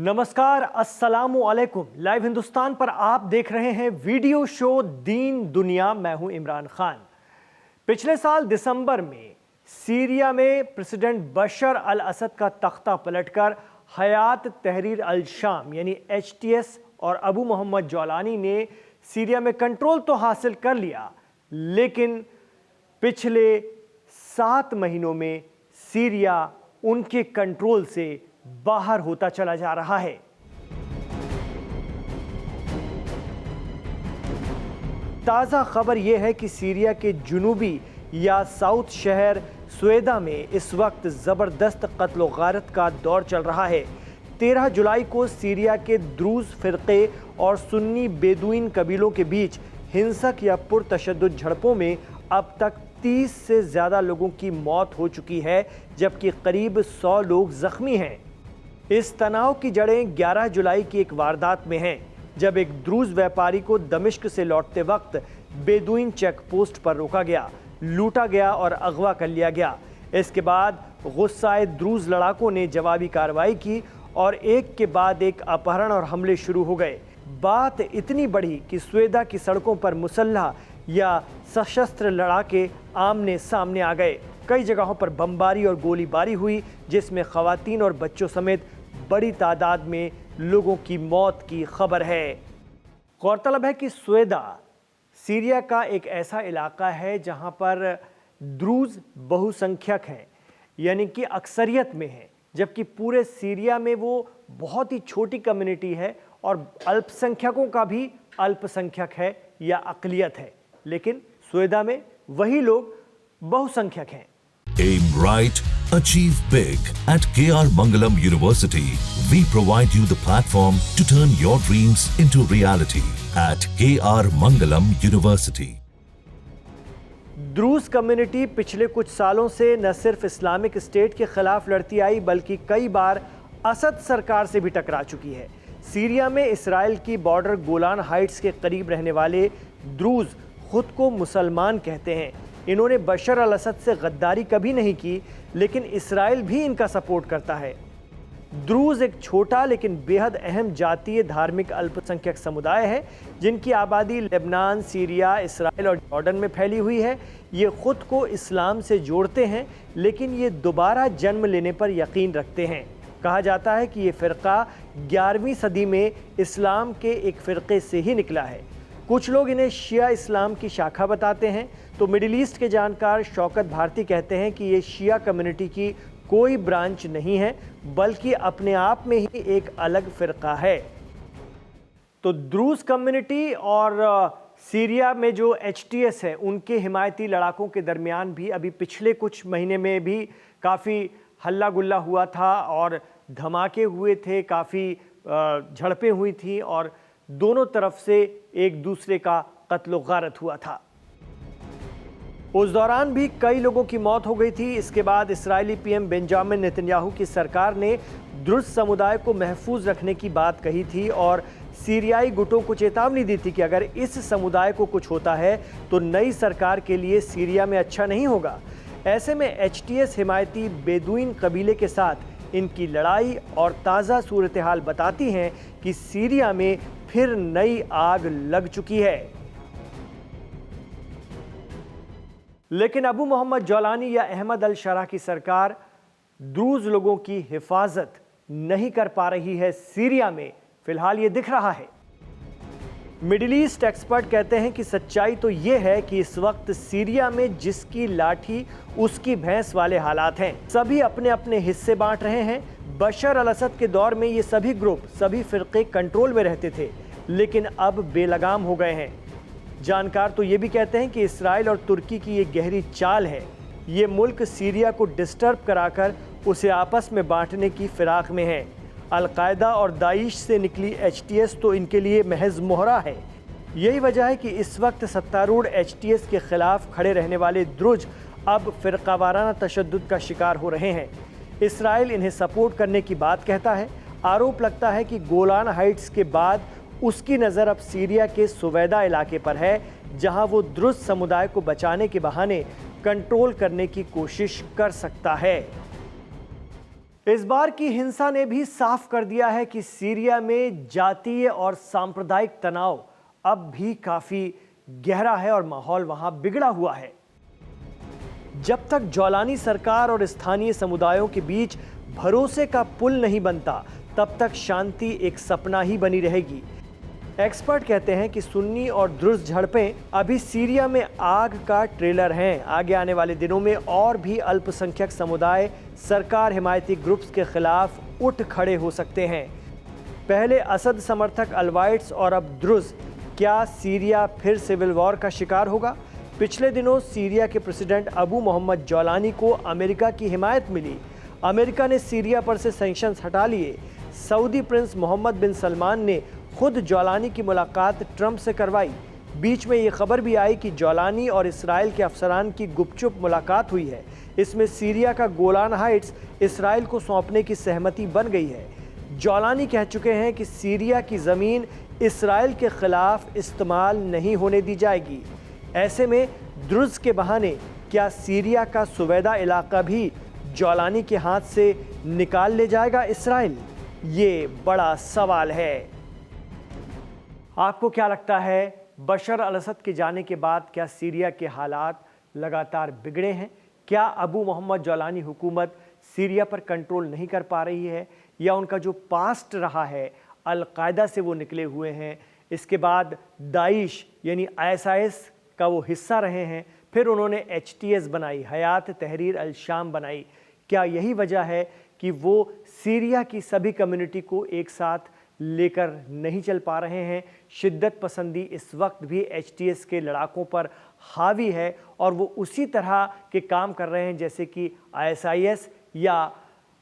नमस्कार, अस्सलामु अलैकुम। लाइव हिंदुस्तान पर आप देख रहे हैं वीडियो शो दीन दुनिया। मैं हूं इमरान खान। पिछले साल दिसंबर में सीरिया में प्रेसिडेंट बशर अल असद का तख्ता पलटकर हयात तहरीर अल शाम यानी HTS और अबू मोहम्मद जौलानी ने सीरिया में कंट्रोल तो हासिल कर लिया, लेकिन पिछले 7 महीनों में सीरिया उनके कंट्रोल से बाहर होता चला जा रहा है। ताज़ा खबर यह है कि सीरिया के जुनूबी या साउथ शहर स्वेदा में इस वक्त ज़बरदस्त कत्ल गारत का दौर चल रहा है। 13 जुलाई को सीरिया के द्रूज फिरके और सुन्नी बेदुइन कबीलों के बीच हिंसक या पुरतशद्दुद झड़पों में अब तक 30 से ज़्यादा लोगों की मौत हो चुकी है, जबकि करीब 100 लोग ज़ख्मी हैं। इस तनाव की जड़ें 11 जुलाई की एक वारदात में हैं, जब एक द्रूज व्यापारी को दमिश्क से लौटते वक्त बेदुइन चेक पोस्ट पर रोका गया, लूटा गया और अगवा कर लिया गया। इसके बाद गुस्साए द्रूज लड़ाकों ने जवाबी कार्रवाई की और एक के बाद एक अपहरण और हमले शुरू हो गए। बात इतनी बढ़ी कि स्वेदा की सड़कों पर मुसल्ह या सशस्त्र लड़ाके आमने सामने आ गए। कई जगहों पर बमबारी और गोलीबारी हुई, जिसमें खवातीन और बच्चों समेत बड़ी तादाद में लोगों की मौत की खबर है। गौरतलब है कि स्वेदा सीरिया का एक ऐसा इलाका है जहां पर द्रूज बहुसंख्यक हैं, यानी कि अक्सरियत में हैं, जबकि पूरे सीरिया में वो बहुत ही छोटी कम्युनिटी है और अल्पसंख्यकों का भी अल्पसंख्यक है या अक़लियत है, लेकिन स्वेदा में वही लोग बहुसंख्यक हैं। Aim right, achieve big. At KR Mangalam University, we provide you the platform to turn your dreams into reality. At KR Mangalam University. Druze community पिछले कुछ सालों से न सिर्फ इस्लामिक स्टेट के खिलाफ लड़ती आई, बल्कि कई बार असद सरकार से भी टकरा चुकी है। सीरिया में इसराइल की बॉर्डर गोलान हाइट्स के करीब रहने वाले द्रूज खुद को मुसलमान कहते हैं। इन्होंने बशर अल असद से गद्दारी कभी नहीं की, लेकिन इसराइल भी इनका सपोर्ट करता है। द्रूज एक छोटा लेकिन बेहद अहम जातीय धार्मिक अल्पसंख्यक समुदाय है, जिनकी आबादी लेबनान, सीरिया, इसराइल और जॉर्डन में फैली हुई है। ये खुद को इस्लाम से जोड़ते हैं, लेकिन ये दोबारा जन्म लेने पर यकीन रखते हैं। कहा जाता है कि ये फ़िरका 11वीं सदी में इस्लाम के एक फ़िरके से ही निकला है। कुछ लोग इन्हें शिया इस्लाम की शाखा बताते हैं, तो मिडिल ईस्ट के जानकार शौकत भारती कहते हैं कि ये शिया कम्युनिटी की कोई ब्रांच नहीं है, बल्कि अपने आप में ही एक अलग फ़िरका है। तो द्रूज कम्युनिटी और सीरिया में जो HTS है, उनके हिमायती लड़ाकों के दरमियान भी अभी पिछले कुछ महीने में भी काफ़ी हल्ला गुल्ला हुआ था और धमाके हुए थे, काफ़ी झड़पें हुई थी और दोनों तरफ से एक दूसरे का कत्ल गारत हुआ था। उस दौरान भी कई लोगों की मौत हो गई थी। इसके बाद इस्राएली PM बेंजामिन नेतन्याहू की सरकार ने द्रूज समुदाय को महफूज रखने की बात कही थी और सीरियाई गुटों को चेतावनी दी थी कि अगर इस समुदाय को कुछ होता है तो नई सरकार के लिए सीरिया में अच्छा नहीं होगा। ऐसे में HTS हिमायती बेदुइन कबीले के साथ इनकी लड़ाई और ताज़ा सूरत हाल बताती हैं कि सीरिया में फिर नई आग लग चुकी है। लेकिन अबू मोहम्मद जौलानी या अहमद अल शरा की सरकार द्रूज लोगों की हिफाजत नहीं कर पा रही है सीरिया में, फिलहाल ये दिख रहा है। मिडिल ईस्ट एक्सपर्ट कहते हैं कि सच्चाई तो ये है कि इस वक्त सीरिया में जिसकी लाठी उसकी भैंस वाले हालात हैं। सभी अपने अपने हिस्से बांट रहे हैं। बशर अल असद के दौर में ये सभी ग्रुप, सभी फिरके कंट्रोल में रहते थे, लेकिन अब बेलगाम हो गए हैं। जानकार तो ये भी कहते हैं कि इसराइल और तुर्की की ये गहरी चाल है। ये मुल्क सीरिया को डिस्टर्ब कराकर उसे आपस में बांटने की फिराक में है। अल-कायदा और दाइश से निकली HTS तो इनके लिए महज मोहरा है। यही वजह है कि इस वक्त सत्तारूढ़ HTS के खिलाफ खड़े रहने वाले द्रूज अब फ़िरकावाराना तशद्दुद का शिकार हो रहे हैं। इसराइल इन्हें सपोर्ट करने की बात कहता है। आरोप लगता है कि गोलान हाइट्स के बाद उसकी नज़र अब सीरिया के सुवैदा इलाके पर है, जहां वो द्रूज समुदाय को बचाने के बहाने कंट्रोल करने की कोशिश कर सकता है। इस बार की हिंसा ने भी साफ कर दिया है कि सीरिया में जातीय और सांप्रदायिक तनाव अब भी काफी गहरा है और माहौल वहां बिगड़ा हुआ है। जब तक जौलानी सरकार और स्थानीय समुदायों के बीच भरोसे का पुल नहीं बनता, तब तक शांति एक सपना ही बनी रहेगी। एक्सपर्ट कहते हैं कि सुन्नी और द्रुज़ झड़पें अभी सीरिया में आग का ट्रेलर हैं। आगे आने वाले दिनों में और भी अल्पसंख्यक समुदाय सरकार हिमायती ग्रुप्स के खिलाफ उठ खड़े हो सकते हैं। पहले असद समर्थक अलवाइट्स और अब द्रुज़, क्या सीरिया फिर सिविल वॉर का शिकार होगा? पिछले दिनों सीरिया के प्रेसिडेंट अबू मोहम्मद जौलानी को अमेरिका की हिमायत मिली। अमेरिका ने सीरिया पर से सैंक्शंस हटा लिए। सऊदी प्रिंस मोहम्मद बिन सलमान ने खुद जौलानी की मुलाकात ट्रंप से करवाई। बीच में ये खबर भी आई कि जौलानी और इसराइल के अफसरान की गुपचुप मुलाकात हुई है। इसमें सीरिया का गोलान हाइट्स इसराइल को सौंपने की सहमति बन गई है। जौलानी कह चुके हैं कि सीरिया की ज़मीन इसराइल के खिलाफ इस्तेमाल नहीं होने दी जाएगी। ऐसे में द्रुज़ के बहाने क्या सीरिया का सुवैदा इलाका भी जौलानी के हाथ से निकाल ले जाएगा इसराइल? ये बड़ा सवाल है। आपको क्या लगता है, बशर अल असद के जाने के बाद क्या सीरिया के हालात लगातार बिगड़े हैं? क्या अबू मोहम्मद जौलानी हुकूमत सीरिया पर कंट्रोल नहीं कर पा रही है, या उनका जो पास्ट रहा है अल-कायदा से वो निकले हुए हैं, इसके बाद दाइश यानी ISIS का वो हिस्सा रहे हैं, फिर उन्होंने HTS बनाई, हयात तहरीर अल शाम बनाई। क्या यही वजह है कि वो सीरिया की सभी कम्युनिटी को एक साथ लेकर नहीं चल पा रहे हैं? शिद्दत पसंदी इस वक्त भी HTS के लड़ाकों पर हावी है और वो उसी तरह के काम कर रहे हैं जैसे कि ISIS या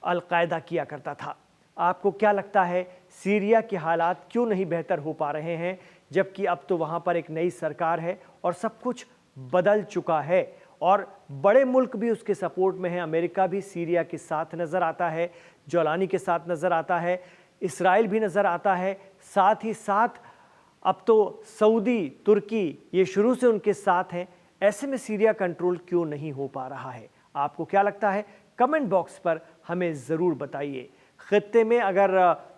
अल-कायदा किया करता था। आपको क्या लगता है, सीरिया के हालात क्यों नहीं बेहतर हो पा रहे हैं, जबकि अब तो वहाँ पर एक नई सरकार है और सब कुछ बदल चुका है और बड़े मुल्क भी उसके सपोर्ट में हैं? अमेरिका भी सीरिया के साथ नज़र आता है, जौलानी के साथ नज़र आता है, इसराइल भी नज़र आता है, साथ ही साथ अब तो सऊदी, तुर्की ये शुरू से उनके साथ हैं। ऐसे में सीरिया कंट्रोल क्यों नहीं हो पा रहा है? आपको क्या लगता है? कमेंट बॉक्स पर हमें ज़रूर बताइए। खित्ते में अगर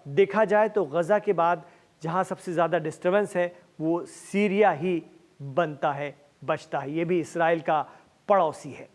देखा जाए तो गज़ा के बाद जहां सबसे ज़्यादा डिस्टर्बेंस है वो सीरिया ही बनता है, बचता है। ये भी इसराइल का पड़ोसी है।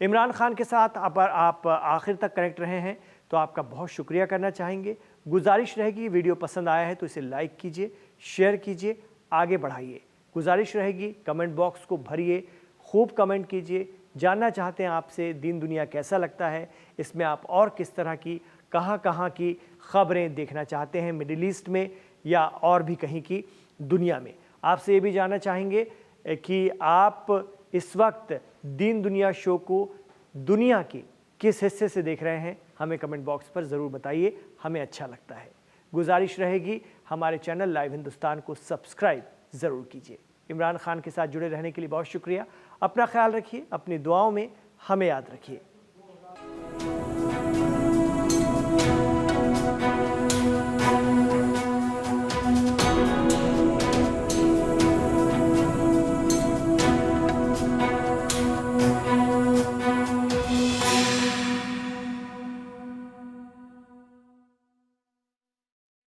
इमरान खान के साथ आप आखिर तक कनेक्ट रहे हैं तो आपका बहुत शुक्रिया करना चाहेंगे। गुजारिश रहेगी, वीडियो पसंद आया है तो इसे लाइक कीजिए, शेयर कीजिए, आगे बढ़ाइए। गुजारिश रहेगी, कमेंट बॉक्स को भरिए, खूब कमेंट कीजिए। जानना चाहते हैं आपसे दीन दुनिया कैसा लगता है, इसमें आप और किस तरह की कहाँ की खबरें देखना चाहते हैं, मिडिल ईस्ट में या और भी कहीं की दुनिया में। आपसे ये भी जानना चाहेंगे कि आप इस वक्त दीन दुनिया शो को दुनिया के किस हिस्से से देख रहे हैं, हमें कमेंट बॉक्स पर ज़रूर बताइए, हमें अच्छा लगता है। गुजारिश रहेगी, हमारे चैनल लाइव हिंदुस्तान को सब्सक्राइब ज़रूर कीजिए। इमरान खान के साथ जुड़े रहने के लिए बहुत शुक्रिया। अपना ख्याल रखिए, अपनी दुआओं में हमें याद रखिए।